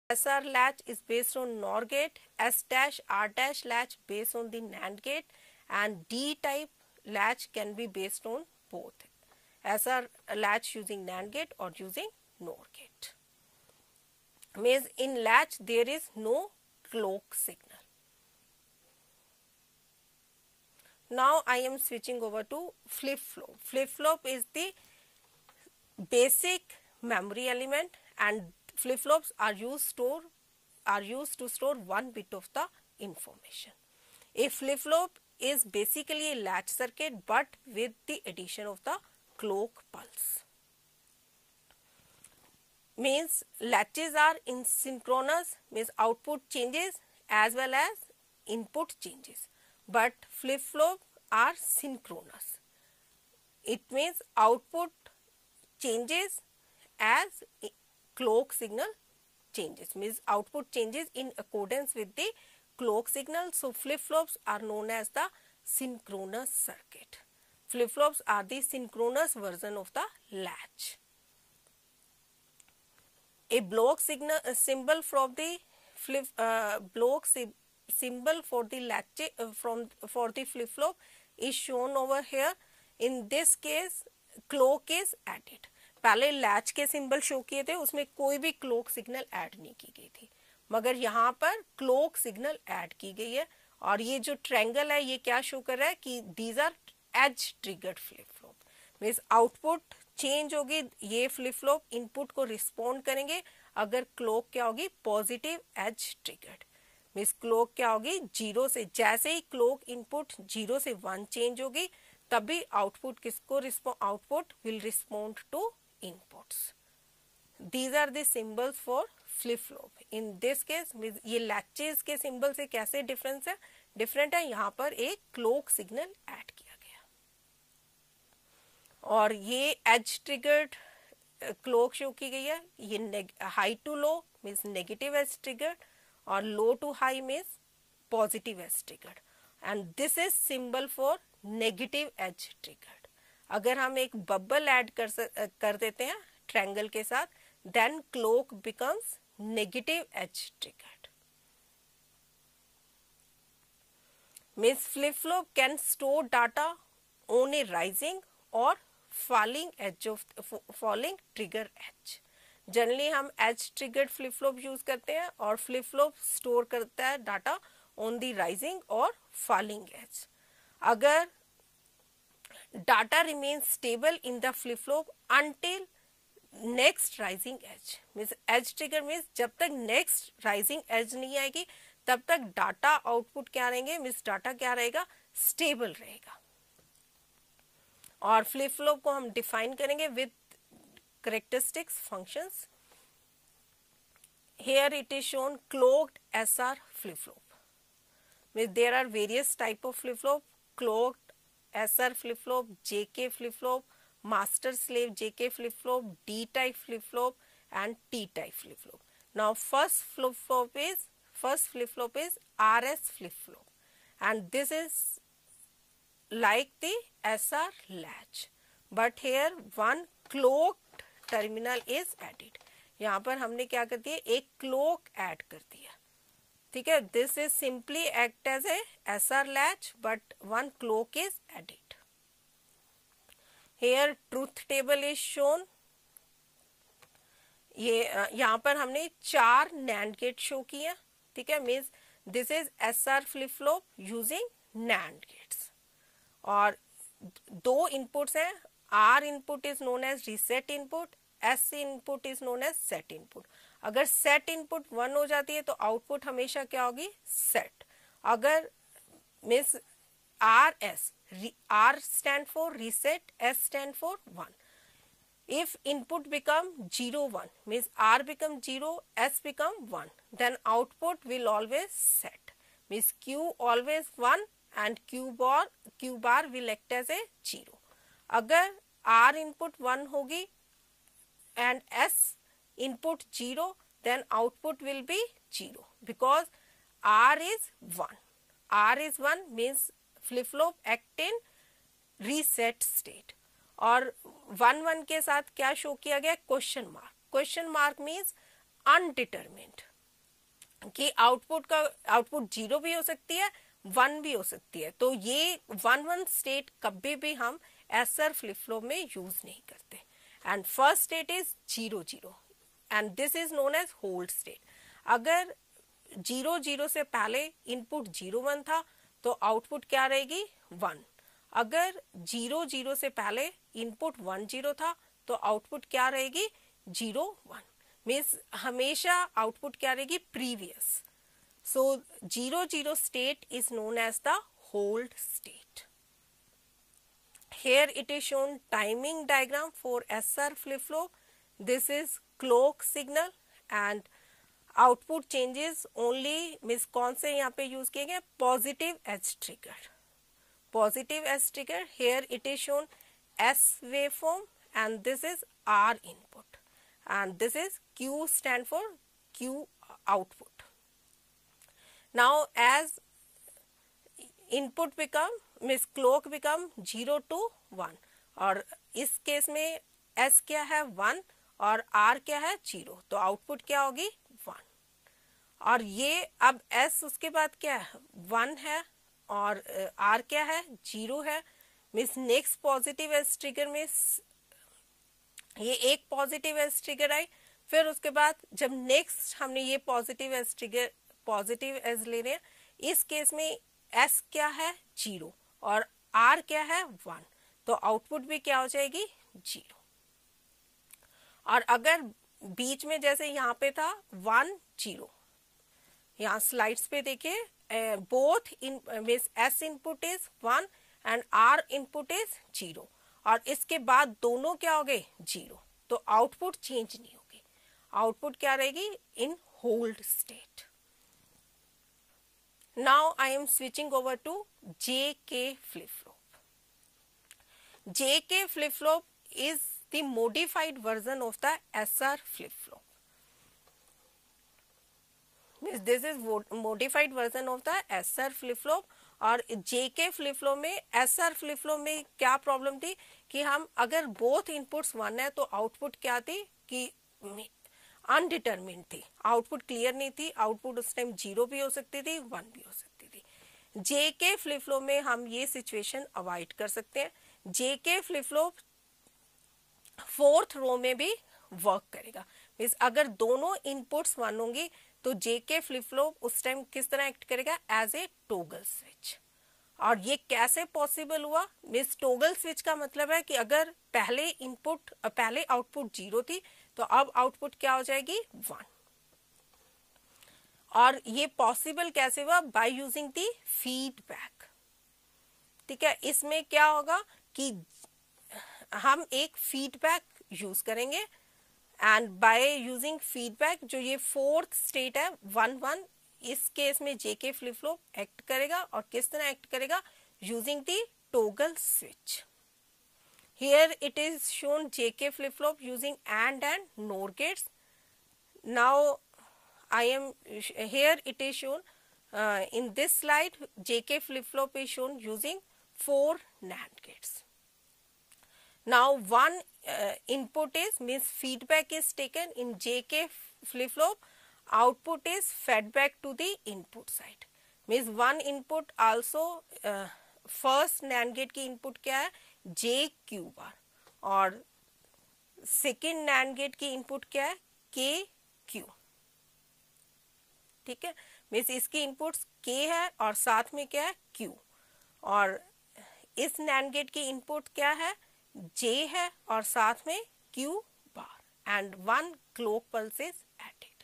SR latch is based on NOR gate, S dash R dash latch based on the NAND gate, and D type latch can be based on both SR latch using NAND gate or using NOR gate. Means in latch there is no clock signal. Now I am switching over to flip-flop. Flip-flop is the basic memory element, and flip-flops are used to store 1 bit of the information. A flip-flop is basically a latch circuit but with the addition of the clock pulse. Means latches are asynchronous, means output changes as well as input changes, but flip-flop are synchronous. It means output changes as clock signal changes, means output changes in accordance with the clock signal. So flip-flops are known as the synchronous circuit. Flip-flops are the synchronous version of the latch. A block signal symbol from the symbol for the latch for the flip-flop is shown over here. In this case clock is added. पहले latch के symbol show किए थे, उसमें कोई भी clock signal add नहीं की गई थी, मगर यहाँ पर क्लॉक सिग्नल ऐड की गई है. और ये जो ट्रायंगल है ये क्या शो कर रहा है कि these are edge triggered flip flop. Means output change होगी, ये फ्लिप फ्लॉप इनपुट को रिस्पॉन्ड करेंगे अगर क्लॉक क्या होगी positive edge triggered. Means clock क्या होगी 0 से, जैसे ही क्लॉक इनपुट 0 से 1 चेंज होगी तभी आउटपुट किसको output will respond to inputs. These are the symbols for flip flop. In this case ये latches के सिंबल से कैसे डिफरेंट है, यहाँ पर एक क्लॉक सिग्नल ऐड किया गया और ये एज ट्रिगर्ड क्लॉक शो की गई है. ये high to low means negative edge triggered और low to high means positive edge triggered, and this is symbol for negative edge triggered. अगर हम एक बबल ऐड कर देते हैं ट्रायंगल के साथ, then clock becomes negative edge triggered. Means flip flop can store data on a rising और falling trigger edge. Generally हम edge triggered flip flop use करते हैं और फ्लिप फ्लॉप स्टोर करता है डाटा ऑन द राइजिंग और falling edge. अगर data remains stable in the flip flop until next rising edge. means edge trigger means जब तक next rising edge नहीं आएगी तब तक डाटा आउटपुट क्या रहेंगे, मीन्स डाटा क्या रहेगा स्टेबल रहेगा. और फ्लिप फ्लॉप को हम डिफाइन करेंगे with characteristics functions. Here it is shown clocked SR flip flop. means there are various type of flip flop: clocked SR flip flop, JK flip flop, master slave JK flip flop, D type flip flop and T type flip flop. Now first flip flop is RS flip flop, and this is like the SR latch, but here one clocked terminal is added. यहाँ पर हमने क्या कर दिया, एक clock add कर दिया. ठीक है, this is simply act as a SR latch but one clock is added. Here truth table is shown. ये यहाँ पर हमने 4 NAND गेट शो किया. ठीक है, means this is SR flip flop using NAND gates और 2 इनपुट्स हैं. R input is known as reset input, S input is known as set input. अगर सेट इनपुट 1 हो जाती है तो आउटपुट हमेशा क्या होगी सेट. अगर means R stand for reset, S stand for 1. If input become 0 1 means R become 0, S become 1, then output will always set. Means Q always 1 and Q bar will act as a 0. अगर R input 1 होगी and S input 0, then output will be 0 because R is 1. R is 1 means flip flop act in reset state. और 1 1 के साथ क्या show किया गया, question mark. Question mark means undetermined. कि output 0 भी हो सकती है, 1 भी हो सकती है। तो ये 1 स्टेट कभी भी हम एसआर फ्लिप फ्लॉप में यूज नहीं करते। And first state is 0 and this is known as hold state. अगर 0 से पहले इनपुट 0 1 था तो आउटपुट क्या रहेगी 1। अगर 0 से पहले इनपुट 1 0 था तो आउटपुट क्या रहेगी 0 1। मीन्स हमेशा आउटपुट क्या रहेगी previous. So 0 state is known as the hold state. Here it is shown timing diagram for SR flip flop. This is clock signal and output changes only means कौन से यहाँ पे use किए गए positive edge trigger. Positive edge trigger here it is shown S waveform and this is R input and this is Q stand for Q output. Now as input become means clock become 0 to 1 और इस case में S क्या है 1 और R क्या है 0 तो output क्या होगी 1। और ये अब S उसके बाद क्या है 1 है और R क्या है 0 है। Means next positive edge trigger में ये एक पॉजिटिव एज ट्रिगर आई, फिर उसके बाद जब नेक्स्ट हमने ये positive edge trigger positive edge ले रहे हैं, इस केस में S क्या है 0 और R क्या है 1 तो आउटपुट भी क्या हो जाएगी 0। और अगर बीच में जैसे यहाँ पे था 1 0, यहाँ स्लाइड्स पे देखिए both in means S input is 1 and R input is 0 और इसके बाद दोनों क्या हो गए 0 तो आउटपुट चेंज नहीं होगी। आउटपुट क्या रहेगी इन hold state. Now I am switching over to JK flip flop. JK flip flop is the modified version of the SR flip flop. This is modified version of the SR flip flop और JK flip flop में SR flip flop में क्या problem थी कि हम अगर both inputs 1 है तो आउटपुट क्या थी कि अनडिटरमिन्ड थी, आउटपुट क्लियर नहीं थी। आउटपुट उस टाइम 0 भी हो सकती थी 1 भी हो सकती थी। जेके फ्लिप फ्लॉप में हम ये सिचुएशन अवॉइड कर सकते हैं। जेके फ्लिप फ्लॉप 4th रो में भी वर्क करेगा। मींस अगर दोनों इनपुट्स 1 होंगी तो जेके फ्लिप फ्लॉप उस टाइम किस तरह एक्ट करेगा एज ए टॉगल स्विच। और ये कैसे पॉसिबल हुआ मींस टॉगल स्विच का मतलब है कि अगर पहले आउटपुट 0 थी तो अब आउटपुट क्या हो जाएगी 1। और ये पॉसिबल कैसे हुआ बाय यूजिंग दी फीडबैक। ठीक है, इसमें क्या होगा कि हम एक फीडबैक यूज करेंगे एंड बाय यूजिंग फीडबैक जो ये 4th स्टेट है 1 1 इस केस में जेके फ्लिप फ्लॉप एक्ट करेगा और किस तरह एक्ट करेगा using the toggle switch. Here it is shown JK flip flop using AND and NOR gates. Now I am here it is shown in this slide JK flip flop is shown using 4 NAND gates. Now one input is means feedback is taken in JK flip flop, output is fed back to the input side. Means one input also first NAND gate की input क्या है जे Q bar और second NAND gate की input क्या है के Q. ठीक है, मीन्स इसकी इनपुट्स के है और साथ में क्या है क्यू और इस नैंड गेट की इनपुट क्या है जे है और साथ में Q bar and 1 clock pulse is added.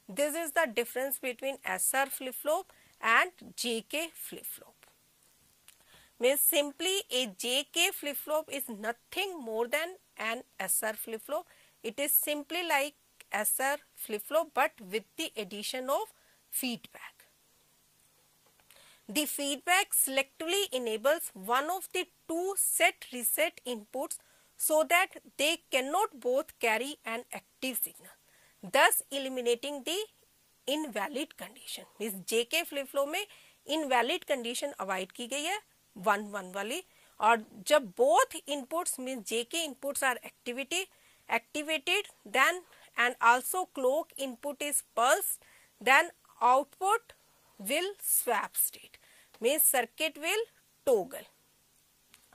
This is the difference between SR flip flop and JK flip flop. Means simply a JK flip flop is nothing more than an SR flip flop. It is simply like SR flip flop but with the addition of feedback. The feedback selectively enables one of the 2 set reset inputs so that they cannot both carry an active signal, thus eliminating the invalid condition. Means JK flip flop में invalid condition avoid की गई है 1 1 वाली और जब both inputs mean JK inputs are activated then and also clock input is pulse then output will swap state, means circuit will toggle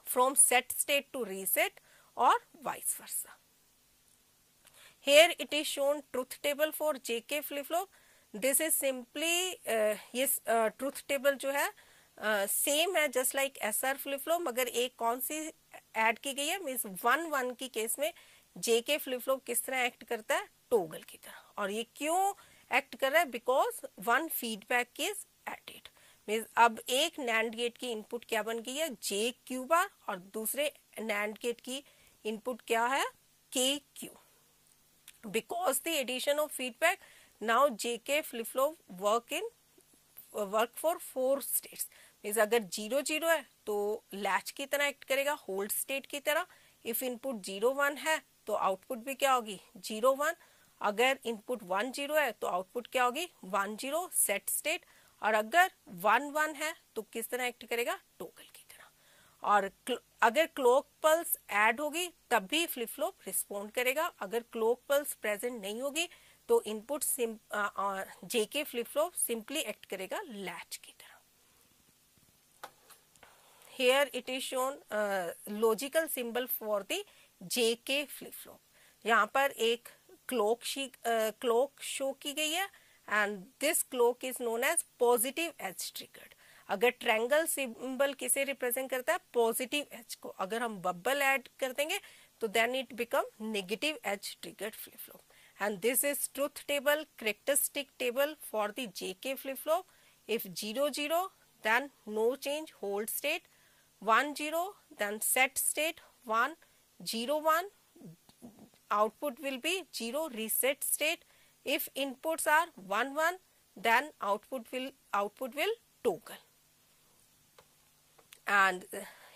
from set state to reset or vice versa. Here it is shown truth table for JK flip flop. This is simply ये truth table जो है same है just like SR flip flop, मगर एक कौन सी add की गई है, मीन्स 1-1 की केस में JK फ्लिप फ्लॉप किस तरह एक्ट करता है, टोगल की तरह. और ये क्यों एक्ट कर रहा है, because one feedback is added. Means अब एक नैंड गेट की इनपुट क्या बन गई है, JQ बार, और दूसरे नैंड गेट की इनपुट क्या है, KQ. Because the addition of feedback, now JK flip flop work for 4 states. Means अगर 0-0 है तो लैच की तरह एक्ट करेगा, होल्ड स्टेट की तरह. इफ इनपुट 0-1 है तो आउटपुट भी क्या होगी, 0-1. अगर इनपुट 1-0 है तो आउटपुट क्या होगी, 1-0 सेट स्टेट. और अगर 1-1 है तो किस तरह एक्ट करेगा, टोगल की तरह. और अगर क्लॉक पल्स ऐड होगी तब भी फ्लिप फ्लॉप रिस्पॉन्ड करेगा. अगर क्लॉक पल्स प्रेजेंट नहीं होगी तो input JK flip flop simply act करेगा लैच की तरह. Here it is shown logical symbol for the JK flip flop. यहाँ पर एक क्लॉक शो की गई है and this clock is known as positive edge triggered. अगर ट्रायंगल सिंबल किसे रिप्रेजेंट करता है, पॉजिटिव एज को. अगर हम बबल ऐड कर देंगे तो then it become negative edge triggered flip flop. And this is truth table, characteristic table for the JK flip flop. If 0-0 then no change, hold state. 1-0 then set state. 1-0-1 output will be 0 reset state. If inputs are 1-1 then output will toggle. And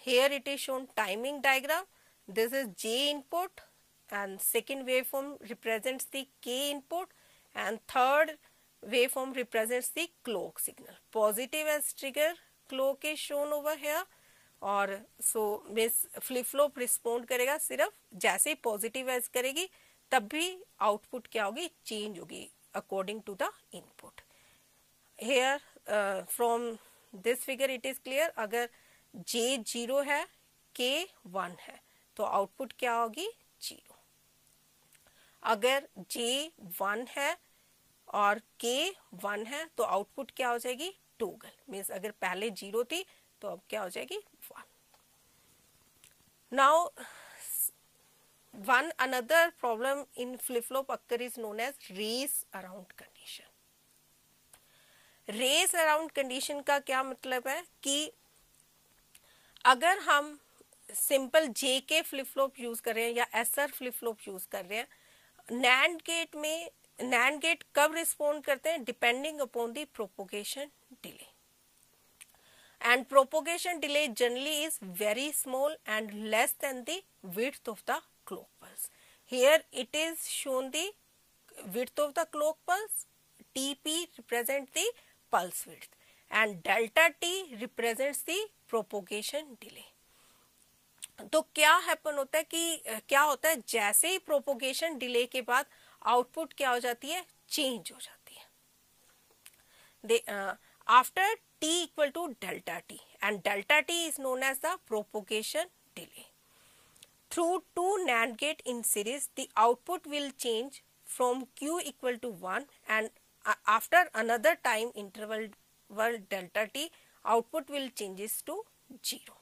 here it is shown timing diagram. This is J input and second waveform represents the K input and third waveform represents the clock signal. Positive as trigger clock is shown over here. और सो miss flip flop respond करेगा सिर्फ जैसे ही positive as करेगी तब भी output क्या होगी, change होगी according to the input. Here from this figure it is clear. अगर J0 है, K1 है तो आउटपुट क्या होगी, 0. अगर J1 है और K1 है तो आउटपुट क्या हो जाएगी, टोगल. मीन्स अगर पहले 0 थी तो अब क्या हो जाएगी, 1. Now one another problem in flip flop occur is known as race around condition. Race around condition का क्या मतलब है कि अगर हम simple JK flip flop use कर रहे हैं या SR फ्लिप फ्लॉप यूज कर रहे हैं, नैंड गेट में नैंड गेट कब रिस्पॉन्ड करते हैं, depending upon the propagation delay. And propagation delay generally is very small and less than the width of the clock pulse. Here it is shown the width of the clock pulse. TP represents the pulse width and delta T represents the propagation delay. तो क्या happen होता है कि क्या होता है, जैसे ही propagation delay के बाद आउटपुट क्या हो जाती है, चेंज हो जाती है. After T equal to delta T and delta T is known as the propagation delay. Through two NAND gate in series, the output will change from Q equal to 1 and after another time interval delta T, output will changes to 0.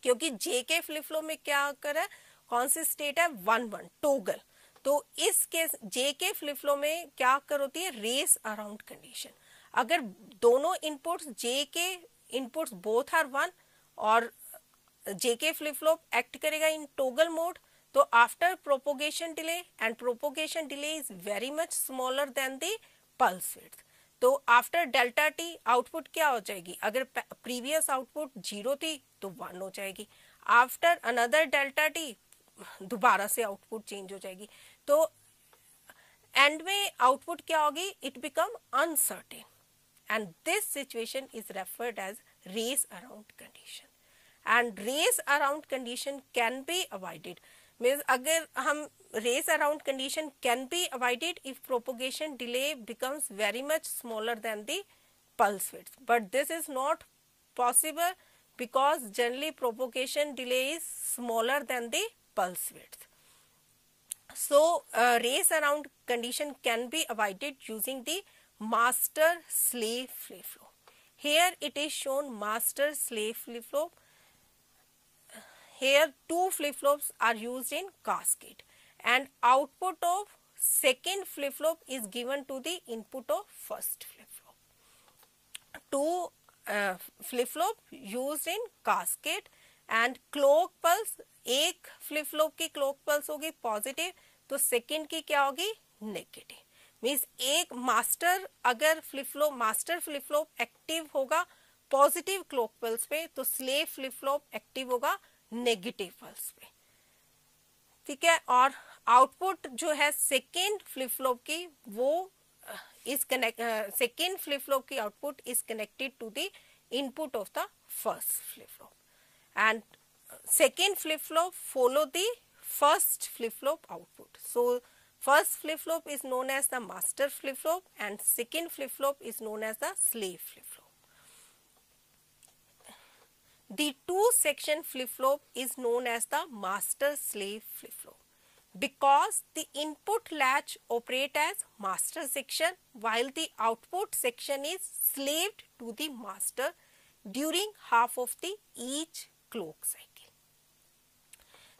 क्योंकि JK flip flop में क्या कर रहा है, कौन सी state है, 1-1 toggle. तो इस केस JK फ्लिप फ्लॉप में क्या कर होती है, रेस अराउंड कंडीशन. अगर दोनों inputs JK inputs both are 1 और JK फ्लिप फ्लॉप एक्ट करेगा इन टोगल मोड, तो after propagation delay and propagation delay is very much smaller than the pulse width, तो आफ्टर डेल्टा T आउटपुट क्या हो जाएगी, अगर प्रीवियस आउटपुट 0 थी तो 1 हो जाएगी. आफ्टर अनदर डेल्टा T दोबारा से आउटपुट चेंज हो जाएगी. तो एंड में आउटपुट क्या होगी, it become uncertain. And this situation is referred as race around condition. And race around condition can be avoided. Means अगर हम race around condition can be avoided if propagation delay becomes very much smaller than the pulse width, but this is not possible because generally propagation delay is smaller than the pulse width. So race around condition can be avoided using the master slave flip flop. Here it is shown master slave flip flop. Here two flip flops are used in cascade and output of second flip flop is given to the input of first flip flop. Two flip flop used in cascade and clock pulse, एक flip flop की clock pulse होगी positive तो second की क्या होगी negative. Means एक master अगर flip flop master flip flop active होगा पॉजिटिव क्लॉक पल्स पे तो स्लेव फ्लिप फ्लॉप एक्टिव होगा नेगेटिव पल्स पे. ठीक है. और आउटपुट जो है सेकेंड फ्लिप फ्लॉप की वो is second flip flop की output is connected to the input of the first flip flop and second flip flop follow the first flip flop output. So first flip flop is known as the master flip flop and second flip flop is known as the slave flip flop. The two section flip flop is known as the master slave flip flop because the input latch operate as master section while the output section is slaved to the master during half of the each clock cycle.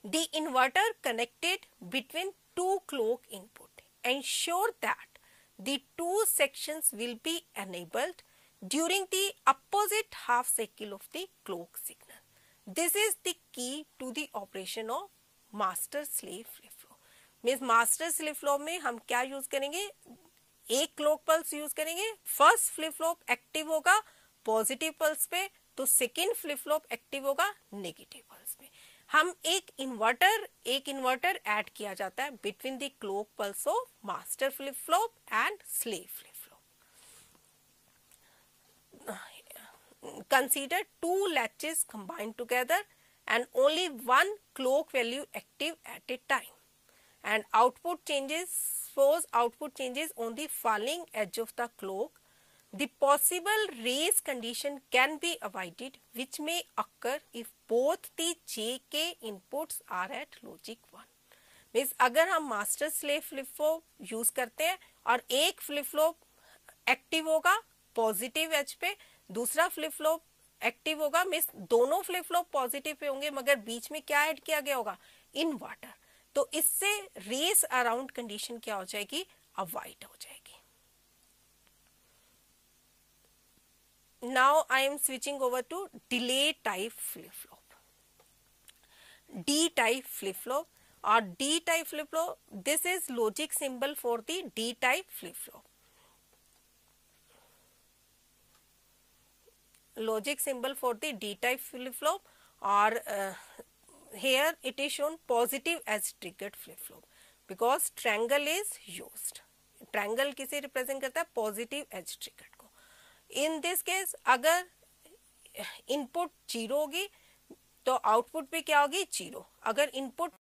The inverter connected between two clock input ensure that the two sections will be enabled during the opposite half cycle of the clock signal. This is the key to the operation of master slave flip flop. Means master flip flop में हम क्या use करेंगे एक clock pulse use करेंगे. First flip flop active होगा positive pulse पे तो second flip flop active होगा नेगेटिव पल्स पे. हम एक इन्वर्टर ऐड किया जाता है between the clock pulse of master flip flop and slave flip flop. Consider two latches combined together and only one clock value active at a time and output changes suppose output changes on the falling edge of the clock. The possible race condition can be avoided which may occur if both the JK inputs are at logic 1. Means अगर हम master slave flip flop use करते हैं और एक flip flop active होगा positive as पे दूसरा flip flop active होगा मीन्स दोनों फ्लिप फ्लॉप पॉजिटिव पे होंगे मगर बीच में क्या ऐड किया गया होगा इन्वर्टर तो इससे रेस अराउंड कंडीशन क्या हो जाएगी अवॉइड हो जाएगी. Now I am switching over to delay type flip flop. D type flip flop और D type flip flop this is logic symbol for the D type flip flop. Logic symbol for the D type flip flop और here it is shown positive as triggered flip flop because triangle is used. triangle किसे represent करता है positive edge triggered को. in this case अगर input 0 होगी तो output पे क्या होगी 0. अगर input